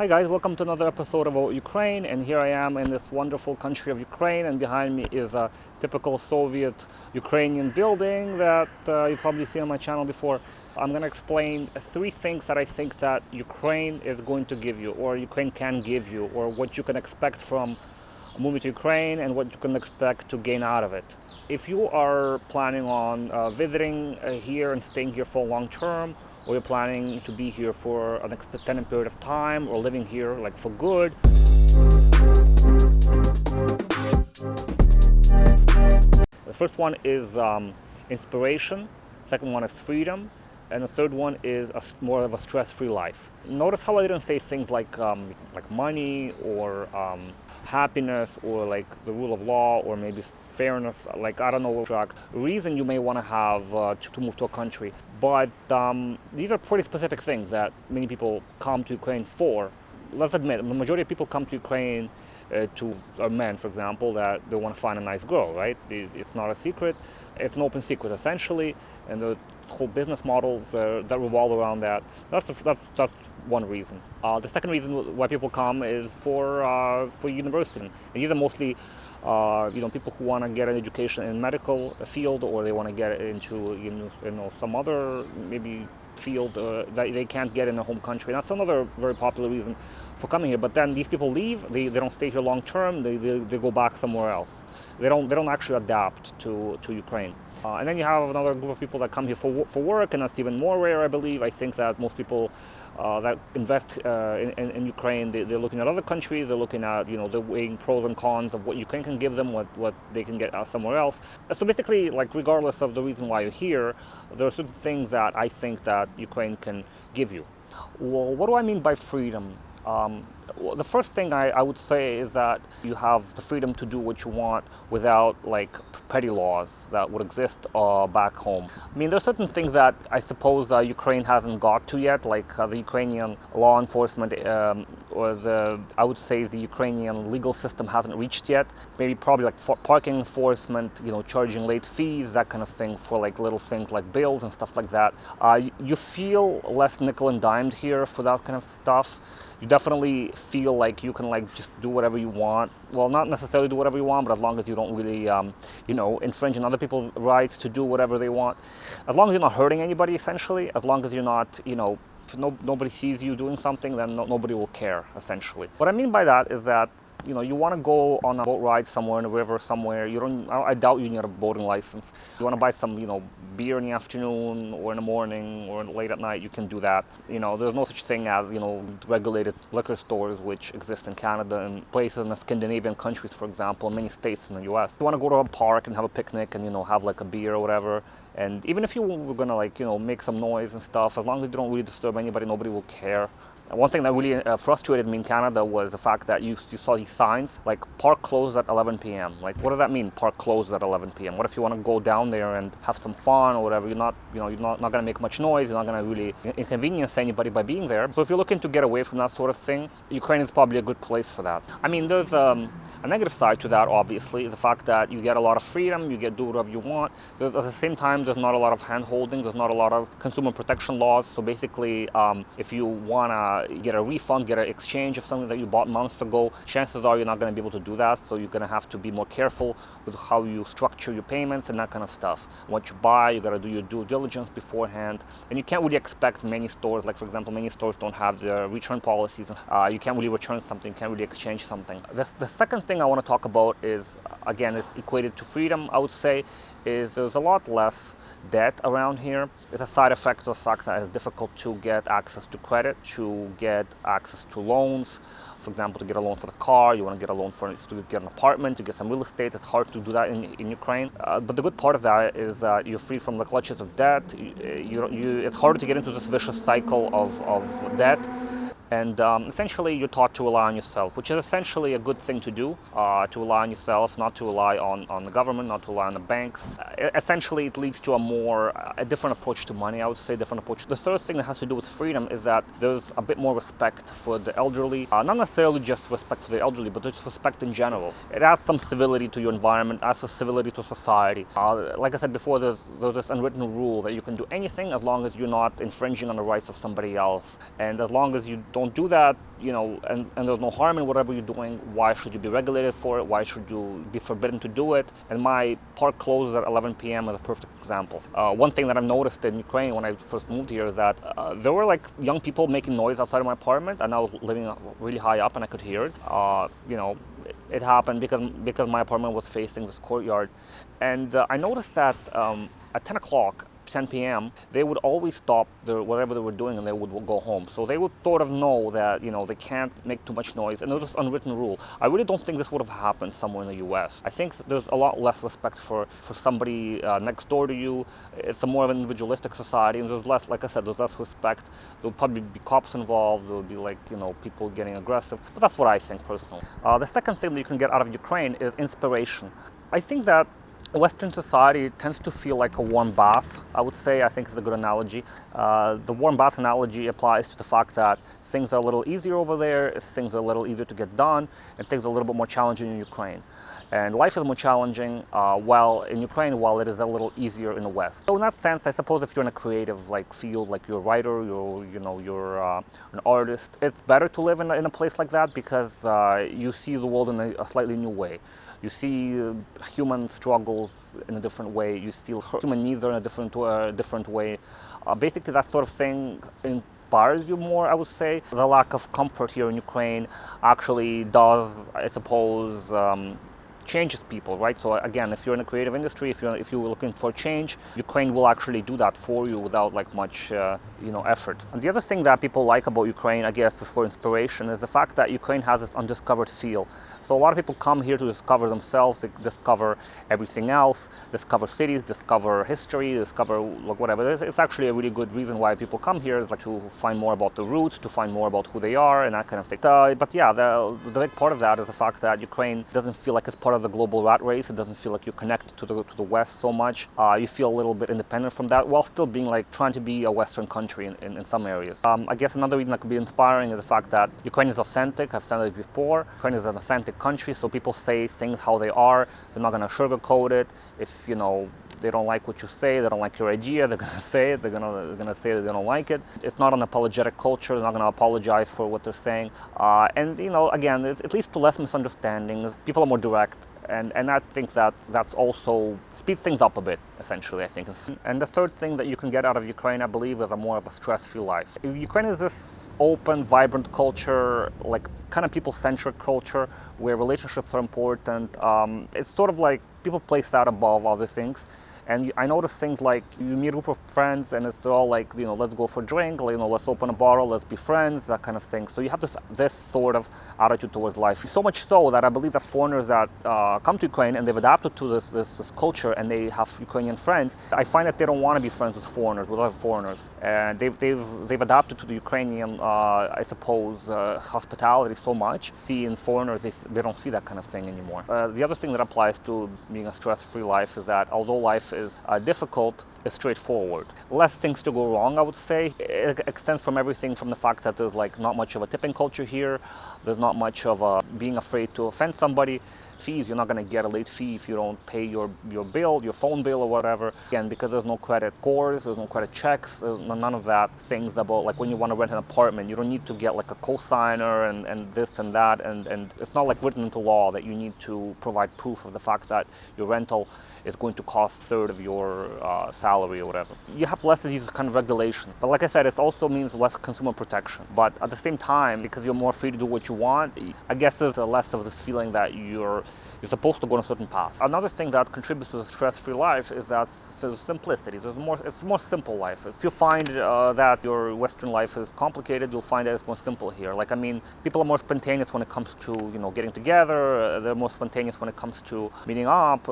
Hi guys, welcome to another episode of About Ukraine, and here I am in this wonderful country of Ukraine, and behind me is a typical Soviet Ukrainian building that you probably seen on my channel before. I'm going to explain three things that I think that Ukraine is going to give you, or Ukraine can give you, or what you can expect from moving to Ukraine and what you can expect to gain out of it. If you are planning on visiting here and staying here for long term, or you're planning to be here for an extended period of time, or living here like for good, the first one is inspiration, second one is freedom, and the third one is more of a stress-free life. Notice how I didn't say things like money or happiness or like the rule of law or maybe fairness. Like, I don't know what reason you may want to have to move to a country, but these are pretty specific things that many people come to Ukraine for. Let's admit, the majority of people come to Ukraine are men, for example, that they want to find a nice girl, right? It's not a secret. It's an open secret, essentially, and the whole business models that revolve around that. That's one reason. The second reason why people come is for university. And these are mostly people who want to get an education in medical field, or they want to get into some other maybe field that they can't get in their home country. And that's another very popular reason for coming here. But then these people leave. They don't stay here long term. They go back somewhere else. They don't actually adapt to Ukraine. And then you have another group of people that come here for work, and that's even more rare, I believe. I think that most people that invest in Ukraine, they're looking at other countries. They're looking at, they're weighing pros and cons of what Ukraine can give them, what they can get somewhere else. So basically, like, regardless of the reason why you're here, there are certain things that I think that Ukraine can give you. Well, what do I mean by freedom? Well, the first thing I would say is that you have the freedom to do what you want without like petty laws that would exist back home. I mean, there's certain things that I suppose Ukraine hasn't got to yet, like the Ukrainian law enforcement I would say the Ukrainian legal system hasn't reached yet. Maybe probably like for parking enforcement, charging late fees, that kind of thing, for like little things like bills and stuff like that. You feel less nickel and dimed here for that kind of stuff. You definitely feel like you can just do whatever you want. Well, not necessarily do whatever you want, but as long as you don't really, infringe on other people's rights to do whatever they want. As long as you're not hurting anybody, essentially. As long as you're not, if nobody sees you doing something, then nobody will care, essentially. What I mean by that is that, you want to go on a boat ride somewhere in a river somewhere. I doubt you need a boating license. You want to buy some, beer in the afternoon or in the morning or late at night, you can do that. There's no such thing as, regulated liquor stores, which exist in Canada and places in the Scandinavian countries, for example, in many states in the US. You want to go to a park and have a picnic and, have like a beer or whatever. And even if you were going to, make some noise and stuff, as long as you don't really disturb anybody, nobody will care. One thing that really frustrated me in Canada was the fact that you saw these signs like park closed at 11 p.m. Like, what does that mean, park closed at 11 p.m.? What if you want to go down there and have some fun or whatever? You're not going to make much noise. You're not going to really inconvenience anybody by being there. So if you're looking to get away from that sort of thing, Ukraine is probably a good place for that. I mean, there's a negative side to that, obviously, the fact that you get a lot of freedom, you get do whatever you want. At the same time, there's not a lot of hand-holding, there's not a lot of consumer protection laws. So basically, if you want to get a refund, get an exchange of something that you bought months ago, chances are you're not going to be able to do that. So you're going to have to be more careful with how you structure your payments and that kind of stuff. What you buy, you got to do your due diligence beforehand. And you can't really expect many stores, like for example, many stores don't have the return policies. You can't really return something, you can't really exchange something. The second thing I want to talk about is, again, it's equated to freedom, I would say, is there's a lot less debt around here. It's a side effect of the fact that it's difficult to get access to credit, to get access to loans. For example, to get a loan for the car, you want to get a loan to get an apartment, to get some real estate. It's hard to do that in Ukraine. But the good part of that is that you're free from the clutches of debt. It's harder to get into this vicious cycle of debt. And essentially, you're taught to rely on yourself, which is essentially a good thing to do, to rely on yourself, not to rely on the government, not to rely on the banks. Essentially, it leads to a different approach to money, I would say, different approach. The third thing that has to do with freedom is that there's a bit more respect for the elderly, not necessarily just respect for the elderly, but just respect in general. It adds some civility to your environment, adds some civility to society. Like I said before, there's this unwritten rule that you can do anything as long as you're not infringing on the rights of somebody else, and as long as you don't don't do that, and there's no harm in whatever you're doing, why should you be regulated for it? Why should you be forbidden to do it? And my park closes at 11 p.m. is a perfect example. One thing that I've noticed in Ukraine when I first moved here is that there were like young people making noise outside of my apartment, and I was living really high up and I could hear it. It happened because my apartment was facing this courtyard. And I noticed that at 10 p.m., they would always stop whatever they were doing and they would go home. So they would sort of know that, they can't make too much noise. And it was this unwritten rule. I really don't think this would have happened somewhere in the U.S. I think there's a lot less respect for somebody next door to you. It's a more of an individualistic society, and there's less, like I said, there's less respect. There'll probably be cops involved. There'll be people getting aggressive. But that's what I think personally. The second thing that you can get out of Ukraine is inspiration. I think that Western society tends to feel like a warm bath, I would say. I think is a good analogy. The warm bath analogy applies to the fact that things are a little easier over there, things are a little easier to get done, and things are a little bit more challenging in Ukraine. And life is more challenging while in Ukraine, while it is a little easier in the West. So in that sense, I suppose if you're in a creative field, like you're a writer, you're an artist, it's better to live in a place like that because you see the world in a slightly new way. You see human struggles in a different way. You see human needs in a different way. Basically, that sort of thing inspires you more, I would say. The lack of comfort here in Ukraine actually does, I suppose, changes people, right? So again, if you're in a creative industry, if you're looking for change, Ukraine will actually do that for you without much effort. And the other thing that people like about Ukraine, I guess, is for inspiration, is the fact that Ukraine has this undiscovered feel. So a lot of people come here to discover themselves, they discover everything else, discover cities, discover history, discover whatever. It's actually a really good reason why people come here, is to find more about the roots, to find more about who they are, and that kind of thing. But yeah, the big part of that is the fact that Ukraine doesn't feel like it's part of the global rat race. It doesn't feel like you're connected to the West so much. You feel a little bit independent from that, while still being trying to be a Western country in some areas. I guess another reason that could be inspiring is the fact that Ukraine is authentic. I've said it before. Ukraine is an authentic country, so people say things how they are. They're not going to sugarcoat it. If they don't like what you say, they don't like your idea, they're going to say it. They're going to say that they don't like it. It's not an apologetic culture. They're not going to apologize for what they're saying. And again, it leads to less misunderstandings. People are more direct. And I think that's also speeds things up a bit, essentially, I think. And the third thing that you can get out of Ukraine, I believe, is a more of a stress-free life. Ukraine is this open, vibrant culture, kind of people-centric culture, where relationships are important. It's sort of like people place that above other things. And I notice things like you meet a group of friends and it's all let's go for a drink, let's open a bottle, let's be friends, that kind of thing. So you have this sort of attitude towards life. So much so that I believe that foreigners that come to Ukraine and they've adapted to this culture and they have Ukrainian friends, I find that they don't want to be friends with other foreigners. And they've adapted to the Ukrainian, I suppose, hospitality so much. See, in foreigners, they don't see that kind of thing anymore. The other thing that applies to being a stress-free life is that although life is difficult, it's straightforward. Less things to go wrong, I would say. It extends from everything from the fact that there's not much of a tipping culture here. There's not much of being afraid to offend somebody. Fees, you're not going to get a late fee if you don't pay your bill, your phone bill or whatever. Again, because there's no credit scores, there's no credit checks, there's none of that things about when you want to rent an apartment, you don't need to get a cosigner and this and that, and it's not written into law that you need to provide proof of the fact that your rental is going to cost a third of your salary or whatever. You have less of these kind of regulations. But like I said, it also means less consumer protection. But at the same time, because you're more free to do what you want, I guess there's less of this feeling that you're supposed to go on a certain path. Another thing that contributes to the stress-free life is that there's simplicity. It's a more simple life. If you find that your Western life is complicated, you'll find that it's more simple here. People are more spontaneous when it comes to getting together. They're more spontaneous when it comes to meeting up.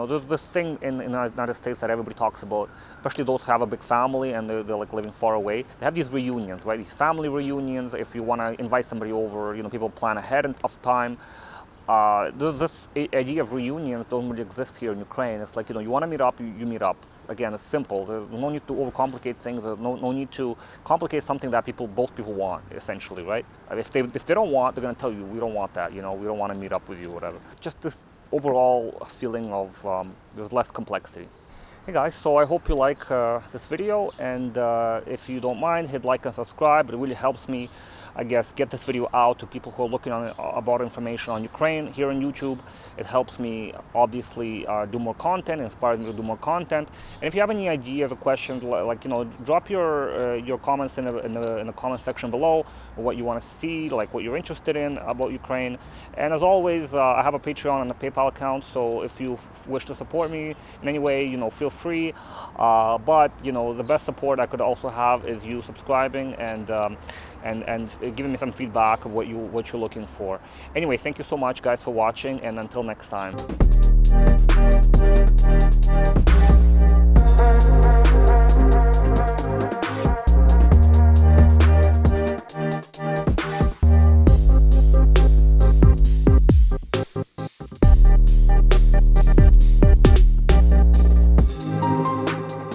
There's this thing in the United States that everybody talks about, especially those who have a big family and they're living far away. They have these reunions, right? These family reunions. If you want to invite somebody over, people plan ahead of time. This idea of reunions don't really exist here in Ukraine. It's you want to meet up, you meet up. Again, it's simple. There's no need to overcomplicate things. There's no need to complicate something that both people want, essentially, right? If they don't want, they're going to tell you, we don't want that, we don't want to meet up with you, whatever. Just this overall feeling of there's less complexity. Hey guys, so I hope you like this video, and if you don't mind, hit like and subscribe. It really helps me I guess, get this video out to people who are looking about information on Ukraine here on YouTube. It helps me obviously do more content, inspires me to do more content. And if you have any ideas or questions, like, drop your comments in the comment section below, what you want to see, like what you're interested in about Ukraine. And as always, I have a Patreon and a PayPal account, so if you wish to support me in any way, feel free. But the best support I could also have is you subscribing and giving me some feedback of what you're looking for. Anyway, thank you so much, guys, for watching, and until next time.